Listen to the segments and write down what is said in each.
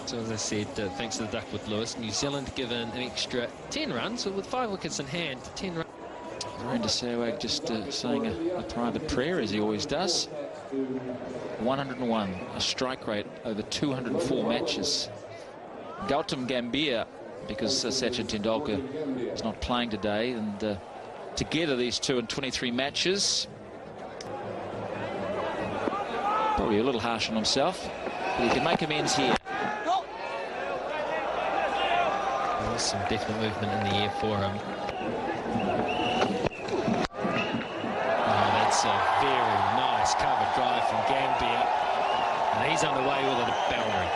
So as I said, thanks to the Duckworth Lewis, New Zealand given an extra 10 runs, so with 5 wickets in hand, 10 runs. Virender Sehwag just saying a private prayer, as he always does. 101, a strike rate over 204 matches. Gautam Gambhir, because Sachin Tendulkar is not playing today, and together these two in 23 matches. Probably a little harsh on himself, but he can make amends here. There's some definite movement in the air for him. Oh, that's a very nice cover drive from Gambhir. And he's underway with a boundary.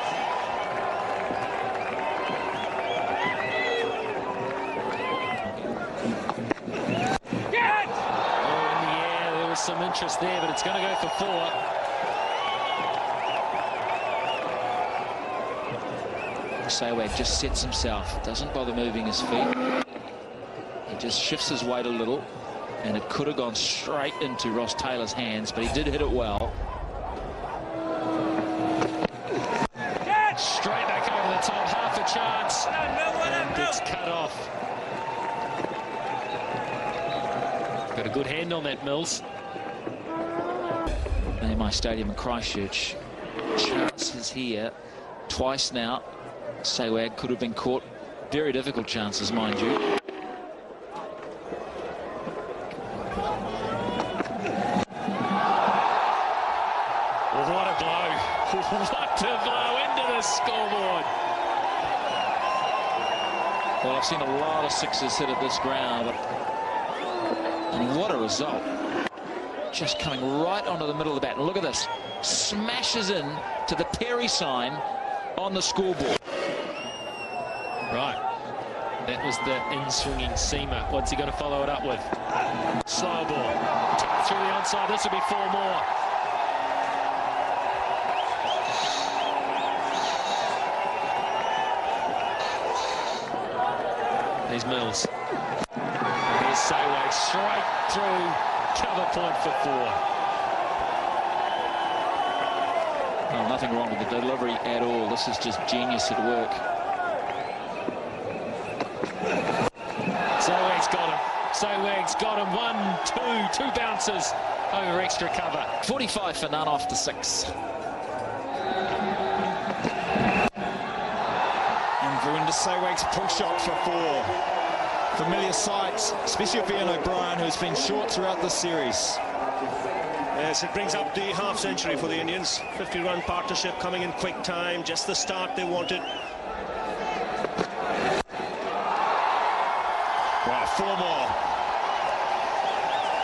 Oh, in the air, there was some interest there, but it's going to go for 4. Sehwag just sets himself, doesn't bother moving his feet. He just shifts his weight a little, and it could have gone straight into Ross Taylor's hands, but he did hit it well. Straight back over the top, half a chance, and it's cut off. Got a good hand on that, Mills. In my stadium in Christchurch, chances here, twice now. Sehwag could have been caught. Very difficult chances, mind you. What a blow. What a blow into the scoreboard. Well, I've seen a lot of sixes hit at this ground. And what a result. Just coming right onto the middle of the bat. And look at this. Smashes in to the Perry sign on the scoreboard. Right. That was the in-swinging seamer. What's he going to follow it up with? Slow ball. Tap through the onside. This will be 4 more. There's Mills. There's Sehwag straight through. Cover point for 4. Well, nothing wrong with the delivery at all. This is just genius at work. Sehwag's got him. Sehwag's got him. 1, 2 bounces over extra cover. 45 for none after 6. And Virender Sehwag's pull shot for 4. Familiar sight, especially for Ian O'Brien, who's been short throughout this series. Yes, it brings up the half-century for the Indians. 50-run partnership coming in quick time. Just the start they wanted. Wow, 4 more.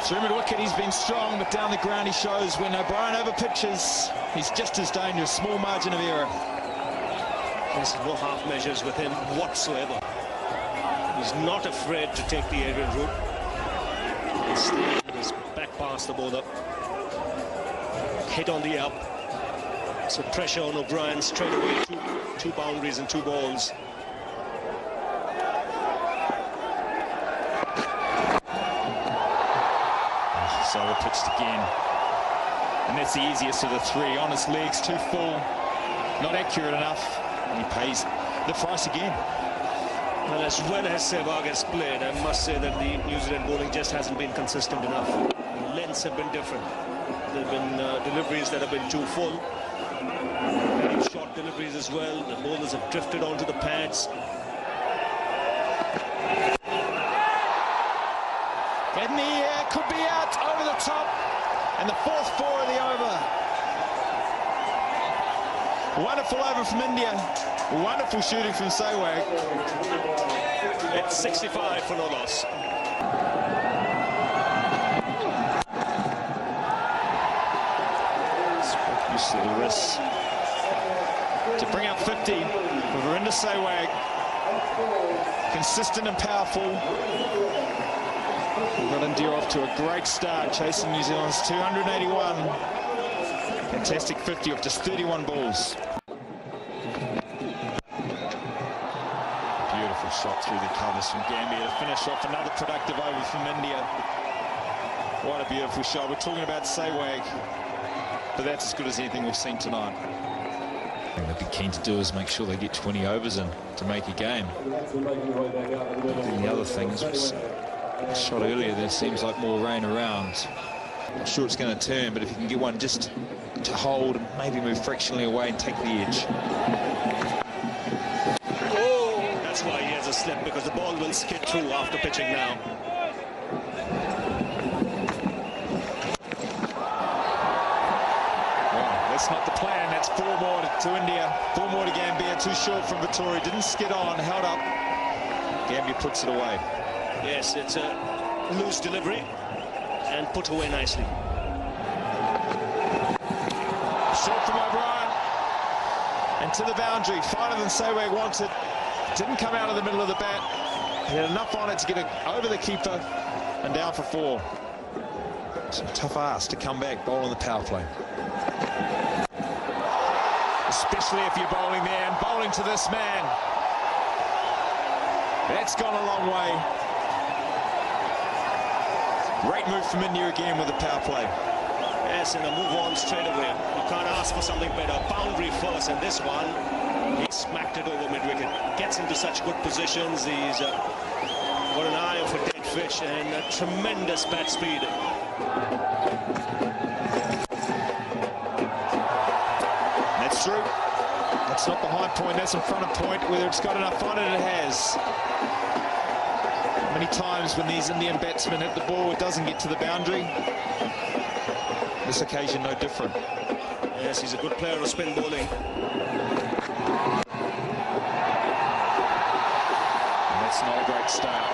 Through mid-wicket, he's been strong, but down the ground he shows when O'Brien over-pitches, he's just as dangerous. Small margin of error. There's no half measures with him whatsoever. He's not afraid to take the aerial route. He's back past the bowler. Hit on the up. So pressure on O'Brien straight away. Two boundaries and 2 balls. So pitched again. And that's the easiest of the 3. On his legs, too full. Not accurate enough. And he pays the price again. Well, as well as Sehwag has played, I must say that the New Zealand bowling just hasn't been consistent enough. The lengths have been different. There have been deliveries that have been too full. Very short deliveries as well. The bowlers have drifted onto the pads. In the air, could be out, over the top. And the 4th 4 of the over. Wonderful over from India. Wonderful shooting from Sehwag. It's 65 for no loss. Used to the wrist. To bring up 50 for Virender Sehwag. Consistent and powerful. We've got India off to a great start, chasing New Zealand's 281. Fantastic 50 off just 31 balls. Beautiful shot through the covers from Gambhir to finish off another productive over from India. What a beautiful shot. We're talking about Sehwag, but that's as good as anything we've seen tonight. thing they'd be keen to do is make sure they get 20 overs in to make a game. And the other things was shot earlier, there seems like more rain around. Not sure it's going to turn, but if you can get one just to hold and maybe move fractionally away and take the edge. Oh, that's why he has a slip, because the ball will skid through after pitching now. That's not the plan. That's 4 more to India, 4 more to Gambia. Too short from Vittori. Didn't skid on, held up. Gambia puts it away. Yes, it's a loose delivery and put away nicely. Short from O'Brien. And to the boundary. Finer than Sewag wanted. Didn't come out of the middle of the bat. He had enough on it to get it over the keeper and down for 4. It's a tough ask to come back, bowl on the power play. Especially if you're bowling there and bowling to this man. That's gone a long way. Great move from India again with the power play. Yes, and a move on straight away. You can't ask for something better. Boundary first, and this one, he smacked it over mid-wicket. Gets into such good positions. He's got an eye for dead fish and a tremendous bat speed. That's through. That's not behind point, that's in front of point. Whether it's got enough on it, it has. Many times when these Indian batsmen hit the ball, it doesn't get to the boundary. This occasion, no different. Yes, he's a good player of spin bowling. And that's not a great start.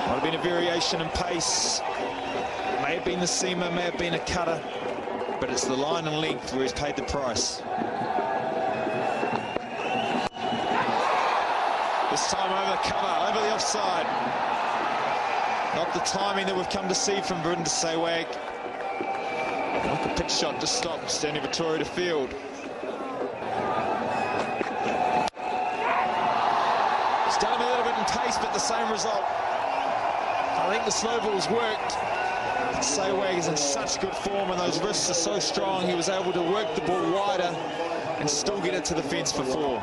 Might have been a variation in pace. May have been the seamer, may have been a cutter. But it's the line and length where he's paid the price. This time over the cover, over the offside. Not the timing that we've come to see from Vrinder Sehwag. Not the pitch shot to stop Stanley Vittori to field. It's done him a little bit in pace, but the same result. I think the slow ball's worked. Sehwag is in such good form and those wrists are so strong, he was able to work the ball wider and still get it to the fence for 4.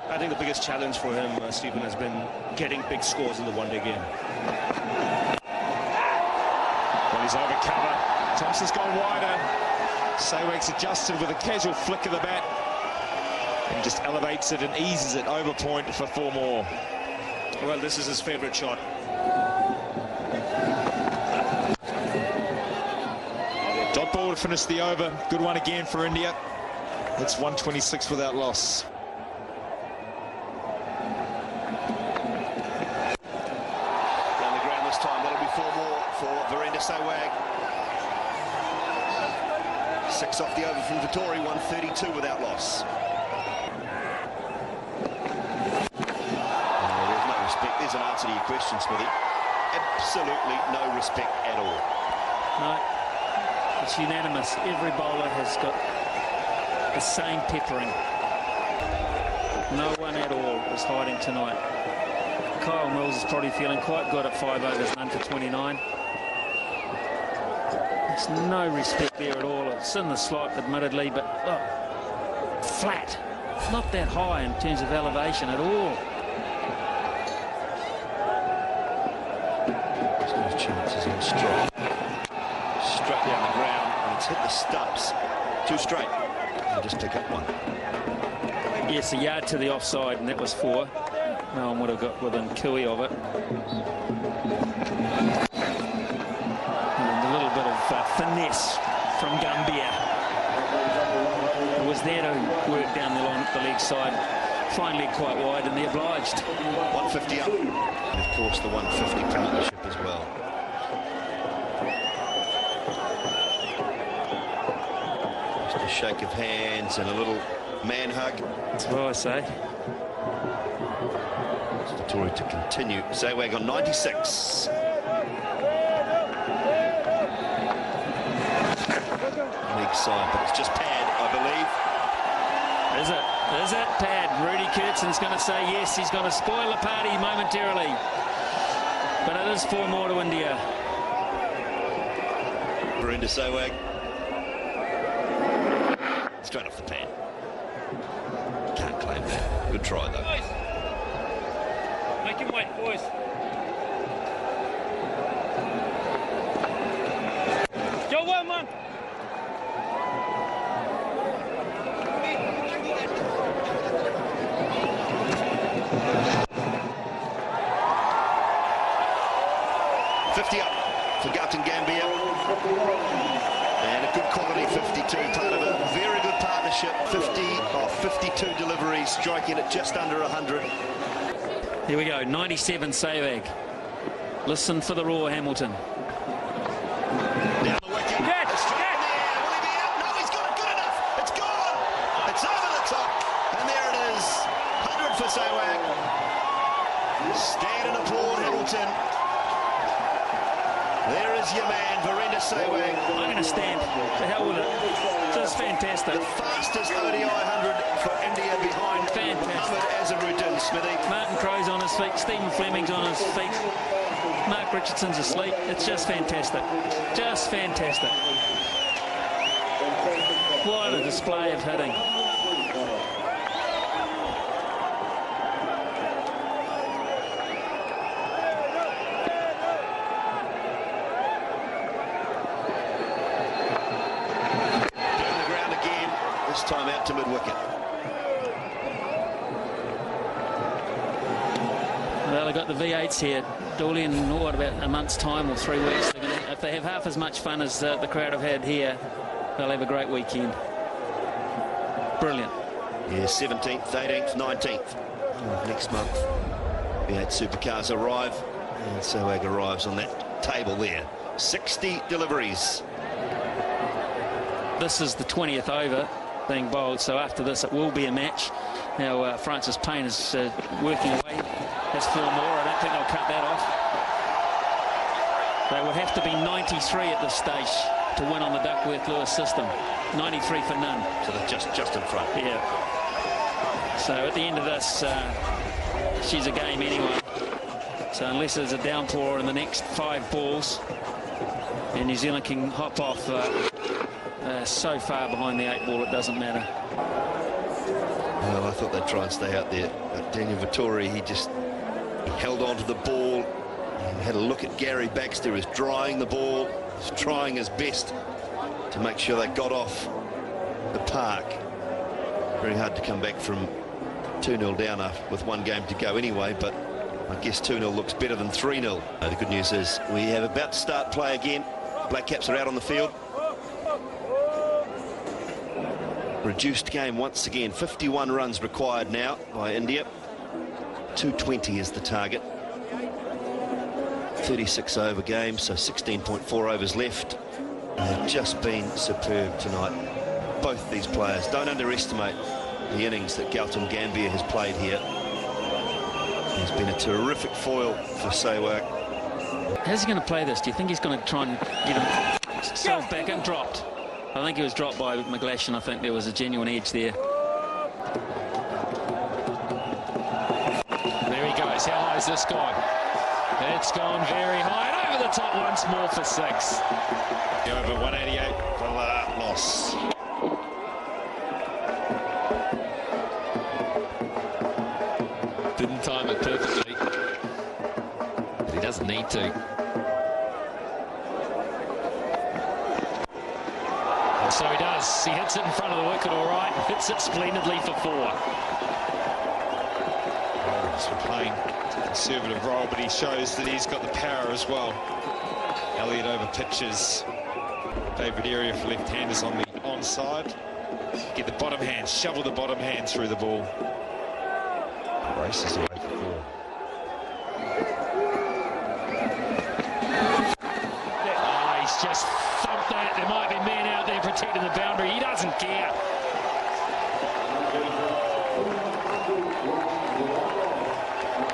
I think the biggest challenge for him, Stephen, has been getting big scores in the one-day game. Well, he's over cover. Thompson's gone wider. Sehwag's adjusted with a casual flick of the bat and just elevates it and eases it over point for 4 more. Well, this is his favourite shot. Dot ball to finish the over. Good one again for India. It's 126 without loss. Down the ground this time. That'll be 4 more for Vrinder Sehwag. 6 off the over from Vittori. 132 without loss. There's no respect. There's an answer to your question, Smithy. Absolutely no respect at all. No. It's unanimous. Every bowler has got the same peppering. No one at all is hiding tonight. Kyle Mills is probably feeling quite good at 5 overs, none for 29. There's no respect there at all. It's in the slot, admittedly, but look, flat. Not that high in terms of elevation at all. There's no chances in straight. Straight down the ground, and it's hit the stumps. Too straight. I'll just pick up one. Yes, a yard to the offside, and that was 4. No one would have got within cooey of it. And a little bit of finesse from Gambia. It was there to work down the leg side. Flying leg quite wide, and they obliged. 150 up. And of course, the 150 premiership as well. Just a shake of hands and a little man hug. That's what I say. Vittori to continue. Sehwag on 96. League side, but it's just pad, I believe. Is it? Is it pad? Rudy Kurtzon's going to say yes. He's going to spoil the party momentarily. But it is 4 more to India. Vrinder Sehwag. Straight off the pan. Can't claim that. Good try, though. Make him wait, boys. Go one, man. Up for Galton Gambia, and a good quality 52, part of a very good partnership. 52 deliveries, striking at just under 100. Here we go, 97 Savag. Listen for the roar, Hamilton. Down the wicket. Catch, It's straight in the air. Will he be out? No, he's got it good enough. It's gone. It's over the top, and there it is. 100 for Savag. Stand and applaud, Hamilton. There is your man, Virendra Sehwag. I'm going to stand. The hell with it. Just fantastic. The fastest ODI 100 for India behind Mohammad Azharuddin, Smithy. Martin Crowe's on his feet. Stephen Fleming's on his feet. Mark Richardson's asleep. It's just fantastic. Just fantastic. What a display of hitting. Time out to mid-wicket. Well, they've got the V8s here. Dooley in what, about a month's time or 3 weeks. If they have half as much fun as the crowd have had here, they'll have a great weekend. Brilliant. Yeah, 17th, 18th, 19th. Next month, V8 supercars arrive, and Sehwag arrives on that table there. 60 deliveries. This is the 20th over being bowled, so after this it will be a match. Now Francis Payne is working away. Has 4 more. I don't think they'll cut that off. They would have to be 93 at this stage to win on the Duckworth-Lewis system. 93 for none. So they're just in front. Yeah. So at the end of this, she's a game anyway. So unless there's a downpour in the next 5 balls, and New Zealand can hop off so far behind the 8 ball, it doesn't matter. Well, I thought they'd try and stay out there. But Daniel Vettori, he held on to the ball. He had a look at Gary Baxter, who was drying the ball. He was trying his best to make sure they got off the park. Very hard to come back from 2-0 down with 1 game to go anyway, but I guess 2-0 looks better than 3-0. The good news is we have about to start play again. Black Caps are out on the field. Reduced game once again. 51 runs required now by India. 220 is the target. 36 over game, so 16.4 overs left. They've just been superb tonight, both these players. Don't underestimate the innings that Galton Gambia has played here. He's been a terrific foil for Sehwag. How's he going to play this? Do you think he's going to try and get himself back and dropped? I think he was dropped by McGlashan. I think there was a genuine edge there. There he goes. How high is this guy? It's gone very high. And over the top once more for 6. Over 188 for that loss. Didn't time it perfectly. But he doesn't need to. So he does. He hits it in front of the wicket all right. Hits it splendidly for 4. He's been playing a conservative role, but he shows that he's got the power as well. Elliott over pitches. Favourite area for left-handers on the onside. Get the bottom hand, shovel the bottom hand through the ball. Races away for 4. Oh, he's just thumped that. There might be men out there protecting the boundary. He doesn't care.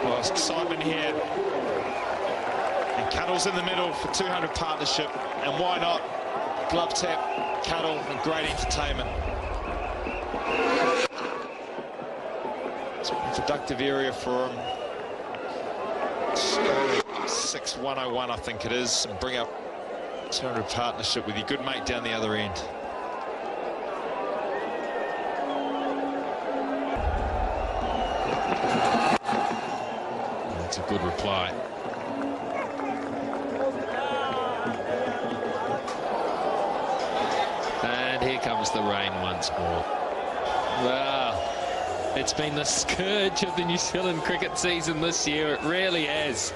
Well, it's excitement here. And Cuddle's in the middle for 200 partnership. And why not? Glove tap, Cuddle, and great entertainment. It's a productive area for him. 6-101, I think it is. And bring up 200 partnership with your good mate down the other end. That's a good reply. And here comes the rain once more. Wow. It's been the scourge of the New Zealand cricket season this year. It really has.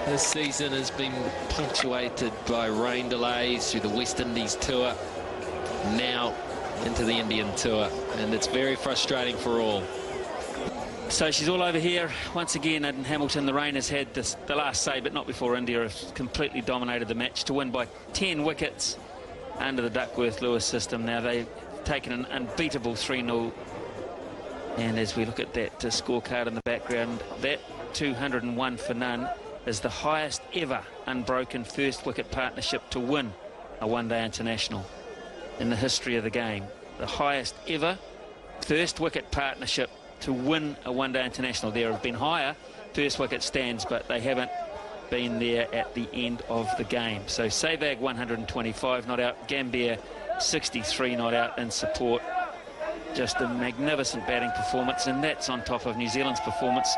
This season has been punctuated by rain delays through the West Indies tour, now into the Indian tour, and it's very frustrating for all. So she's all over here once again in Hamilton. The rain has had the last say, but not before India have completely dominated the match to win by 10 wickets under the Duckworth-Lewis system. Now they've taken an unbeatable 3-0, and as we look at that scorecard in the background, that 201 for none is the highest ever unbroken first wicket partnership to win a one-day international in the history of the game. The highest ever first wicket partnership to win a one-day international. There have been higher first wicket stands, but they haven't been there at the end of the game. So Sehwag 125 not out, Gambier 63 not out in support. Just a magnificent batting performance, and that's on top of New Zealand's performance